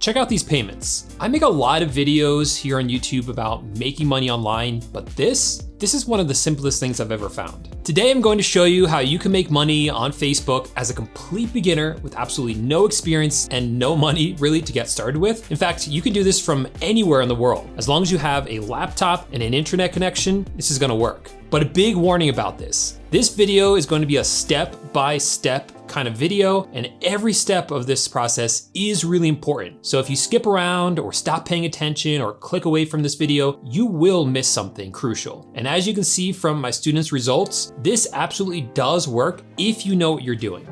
check out these payments. I make a lot of videos here on YouTube about making money online, but this is one of the simplest things I've ever found. Today, I'm going to show you how you can make money on Facebook as a complete beginner with absolutely no experience and no money really to get started with. In fact, you can do this from anywhere in the world. As long as you have a laptop and an internet connection, this is gonna work. But a big warning about this. This video is going to be a step-by-step kind of video, and every step of this process is really important. So if you skip around or stop paying attention or click away from this video, you will miss something crucial. And as you can see from my students' results, this absolutely does work if you know what you're doing.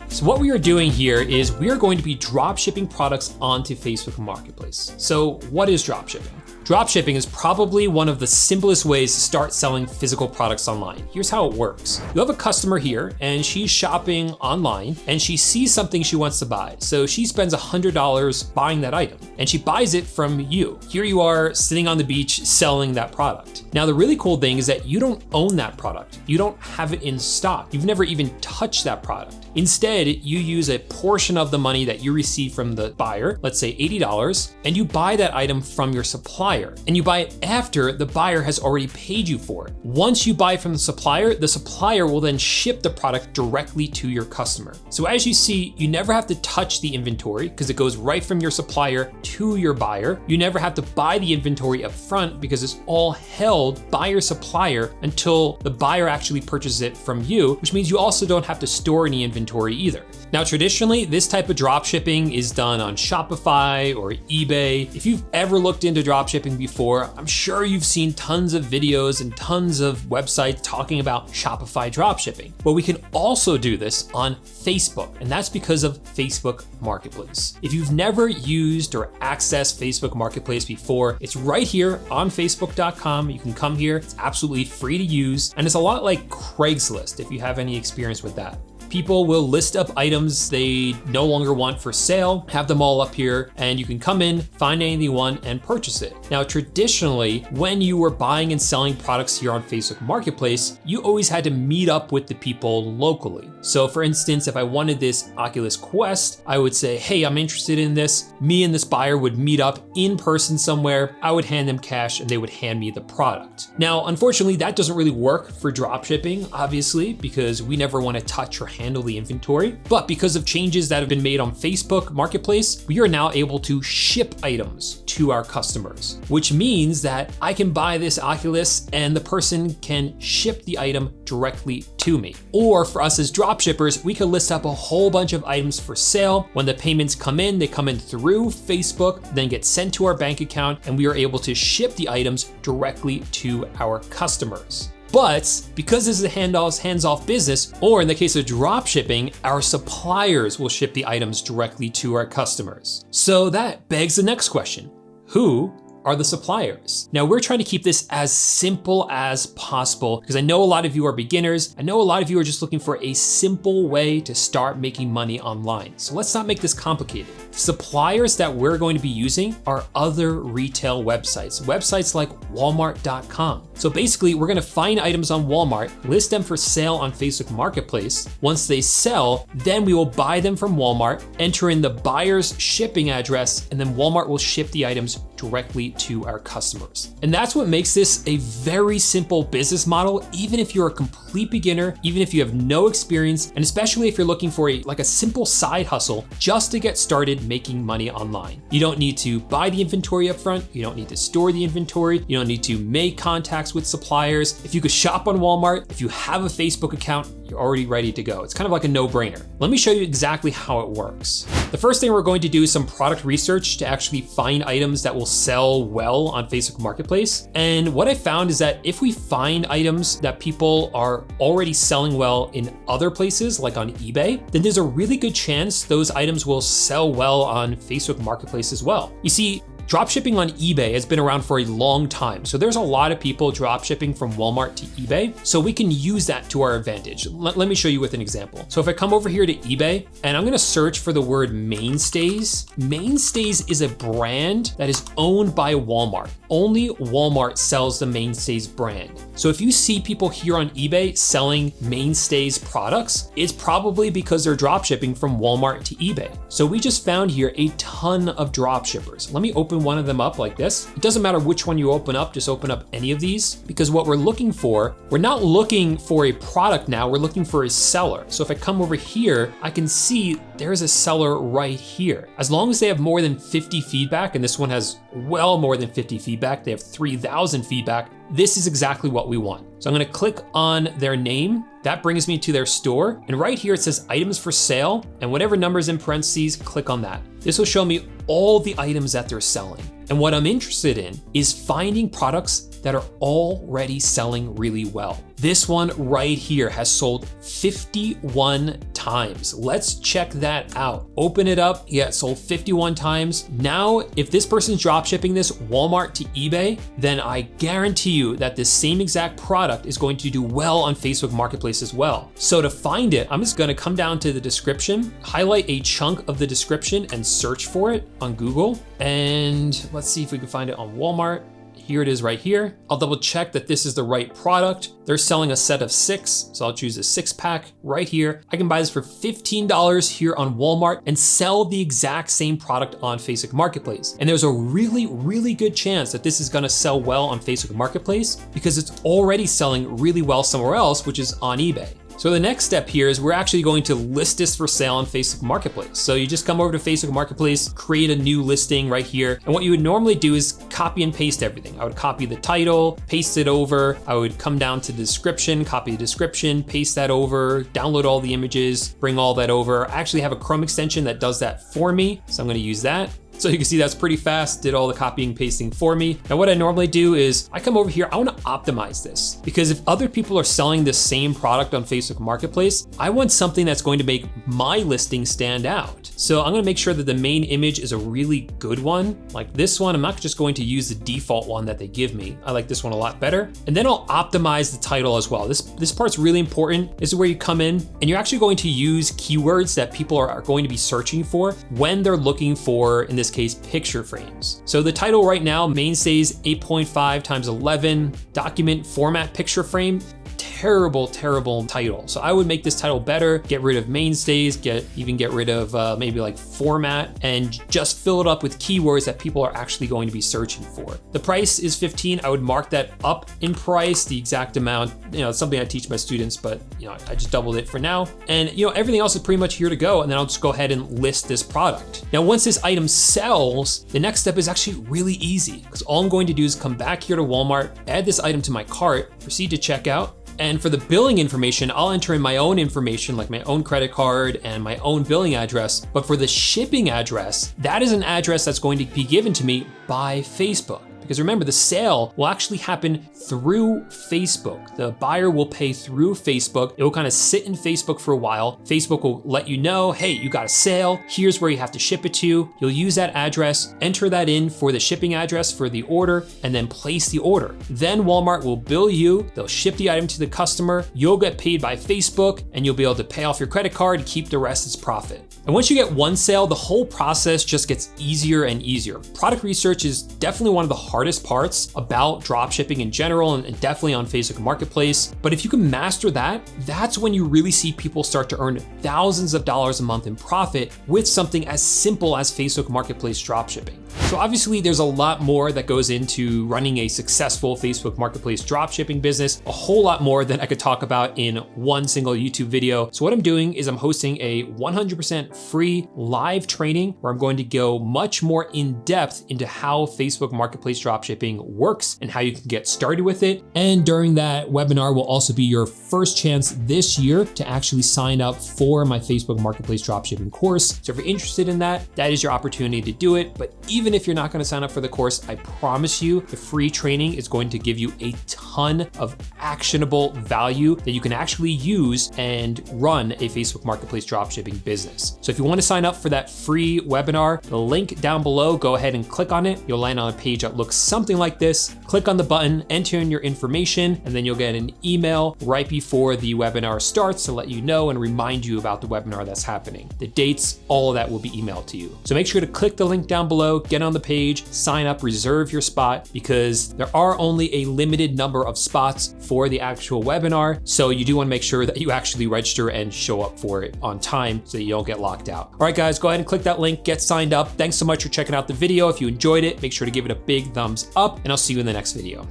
So what we are doing here is we are going to be drop shipping products onto Facebook Marketplace. So what is drop shipping? Dropshipping is probably one of the simplest ways to start selling physical products online. Here's how it works. You have a customer here and she's shopping online and she sees something she wants to buy. So she spends $100 buying that item and she buys it from you. Here you are sitting on the beach selling that product. Now the really cool thing is that you don't own that product. You don't have it in stock. You've never even touched that product. Instead, you use a portion of the money that you receive from the buyer, let's say $80, and you buy that item from your supplier. And you buy it after the buyer has already paid you for it. Once you buy from the supplier will then ship the product directly to your customer. So as you see, you never have to touch the inventory because it goes right from your supplier to your buyer. You never have to buy the inventory up front because it's all held by your supplier until the buyer actually purchases it from you, which means you also don't have to store any inventory either. Now, traditionally, this type of drop shipping is done on Shopify or eBay. If you've ever looked into drop shipping before, I'm sure you've seen tons of videos and tons of websites talking about Shopify drop shipping. But we can also do this on Facebook, and that's because of Facebook Marketplace. If you've never used or accessed Facebook Marketplace before, it's right here on facebook.com. You can come here, it's absolutely free to use, and it's a lot like Craigslist if you have any experience with that. People will list up items they no longer want for sale, have them all up here, and you can come in, find anything you want, and purchase it. Now, traditionally, when you were buying and selling products here on Facebook Marketplace, you always had to meet up with the people locally. So for instance, if I wanted this Oculus Quest, I would say, hey, I'm interested in this. Me and this buyer would meet up in person somewhere. I would hand them cash and they would hand me the product. Now, unfortunately, that doesn't really work for drop shipping, obviously, because we never want to touch or handle the inventory. But because of changes that have been made on Facebook Marketplace, we are now able to ship items to our customers, which means that I can buy this Oculus and the person can ship the item directly to me. Or for us as drop shippers, we could list up a whole bunch of items for sale. When the payments come in, they come in through Facebook, then get sent to our bank account, and we are able to ship the items directly to our customers. But because this is a hands-off business, or in the case of drop shipping, our suppliers will ship the items directly to our customers. So that begs the next question: who are the suppliers? Now, we're trying to keep this as simple as possible because I know a lot of you are beginners. I know a lot of you are just looking for a simple way to start making money online. So let's not make this complicated. The suppliers that we're going to be using are other retail websites like Walmart.com. So basically, we're gonna find items on Walmart, list them for sale on Facebook Marketplace. Once they sell, then we will buy them from Walmart, enter in the buyer's shipping address, and then Walmart will ship the items directly to our customers. And that's what makes this a very simple business model, even if you're a complete beginner, even if you have no experience, and especially if you're looking for a simple side hustle just to get started making money online. You don't need to buy the inventory up front. You don't need to store the inventory. You don't need to make contacts with suppliers. If you could shop on Walmart, if you have a Facebook account, you're already ready to go. It's kind of like a no-brainer. Let me show you exactly how it works. The first thing we're going to do is some product research to actually find items that will sell well on Facebook Marketplace. And what I found is that if we find items that people are already selling well in other places, like on eBay, then there's a really good chance those items will sell well on Facebook Marketplace as well. You see, Dropshipping on eBay has been around for a long time. So there's a lot of people dropshipping from Walmart to eBay. So we can use that to our advantage. Let me show you with an example. So if I come over here to eBay and I'm gonna search for the word Mainstays. Mainstays is a brand that is owned by Walmart. Only Walmart sells the Mainstays brand. So if you see people here on eBay selling Mainstays products, it's probably because they're dropshipping from Walmart to eBay. So we just found here a ton of dropshippers. Let me open one of them up like this. It doesn't matter which one you open up, just open up any of these, because what we're looking for, we're not looking for a product now, we're looking for a seller. So if I come over here, I can see there's a seller right here. As long as they have more than 50 feedback, and this one has well more than 50 feedback, they have 3,000 feedback, this is exactly what we want. So I'm gonna click on their name. That brings me to their store. And right here it says items for sale, and whatever number's in parentheses, click on that. This will show me all the items that they're selling. And what I'm interested in is finding products that are already selling really well. This one right here has sold 51 times. Let's check that out. Open it up. Yeah, it sold 51 times. Now, if this person's dropshipping this Walmart to eBay, then I guarantee you that this same exact product is going to do well on Facebook Marketplace as well. So to find it, I'm just gonna come down to the description, highlight a chunk of the description and search for it on Google. And let's see if we can find it on Walmart. Here it is right here. I'll double check that this is the right product. They're selling a set of 6, so I'll choose a 6-pack right here. I can buy this for $15 here on Walmart and sell the exact same product on Facebook Marketplace. And there's a really, really good chance that this is gonna sell well on Facebook Marketplace because it's already selling really well somewhere else, which is on eBay. So the next step here is we're actually going to list this for sale on Facebook Marketplace. So you just come over to Facebook Marketplace, create a new listing right here. And what you would normally do is copy and paste everything. I would copy the title, paste it over. I would come down to the description, copy the description, paste that over, download all the images, bring all that over. I actually have a Chrome extension that does that for me. So I'm gonna use that. So you can see that's pretty fast, did all the copying and pasting for me. Now what I normally do is I come over here, I wanna optimize this because if other people are selling the same product on Facebook Marketplace, I want something that's going to make my listing stand out. So I'm gonna make sure that the main image is a really good one. Like this one, I'm not just going to use the default one that they give me. I like this one a lot better. And then I'll optimize the title as well. This part's really important. This is where you come in and you're actually going to use keywords that people are going to be searching for when they're looking for, in this case, picture frames. So the title right now, Mainstays 8.5 times 11 document format picture frame. Terrible title. So I would make this title better, get rid of Mainstays, even get rid of maybe like format, and just fill it up with keywords that people are actually going to be searching for. The price is 15. I would mark that up in price, the exact amount. It's something I teach my students, but I just doubled it for now. And everything else is pretty much here to go. And then I'll just go ahead and list this product. Now, once this item sells, the next step is actually really easy because all I'm going to do is come back here to Walmart, add this item to my cart, proceed to checkout. And for the billing information, I'll enter in my own information, like my own credit card and my own billing address. But for the shipping address, that is an address that's going to be given to me by Facebook. Because remember, the sale will actually happen through Facebook. The buyer will pay through Facebook. It will kind of sit in Facebook for a while. Facebook will let you know, hey, you got a sale. Here's where you have to ship it to. You'll use that address, enter that in for the shipping address for the order, and then place the order. Then Walmart will bill you. They'll ship the item to the customer. You'll get paid by Facebook, and you'll be able to pay off your credit card and keep the rest as profit. And once you get one sale, the whole process just gets easier and easier. Product research is definitely one of the hardest parts about dropshipping in general and definitely on Facebook Marketplace. But if you can master that, that's when you really see people start to earn thousands of dollars a month in profit with something as simple as Facebook Marketplace dropshipping. So obviously there's a lot more that goes into running a successful Facebook Marketplace dropshipping business, a whole lot more than I could talk about in one single YouTube video. So what I'm doing is I'm hosting a 100% free live training where I'm going to go much more in depth into how Facebook Marketplace dropshipping works and how you can get started with it. And during that webinar will also be your first chance this year to actually sign up for my Facebook Marketplace dropshipping course. So if you're interested in that, that is your opportunity to do it. But even if you're not gonna sign up for the course, I promise you the free training is going to give you a ton of actionable value that you can actually use and run a Facebook Marketplace dropshipping business. So if you wanna sign up for that free webinar, the link down below, go ahead and click on it. You'll land on a page that looks something like this. Click on the button, enter in your information, and then you'll get an email right before the webinar starts to let you know and remind you about the webinar that's happening. The dates, all of that will be emailed to you. So make sure to click the link down below, get on the page, sign up, reserve your spot, because there are only a limited number of spots for the actual webinar. So you do want to make sure that you actually register and show up for it on time so you don't get locked out. All right, guys, go ahead and click that link, get signed up. Thanks so much for checking out the video. If you enjoyed it, make sure to give it a big thumbs up, and I'll see you in the next video.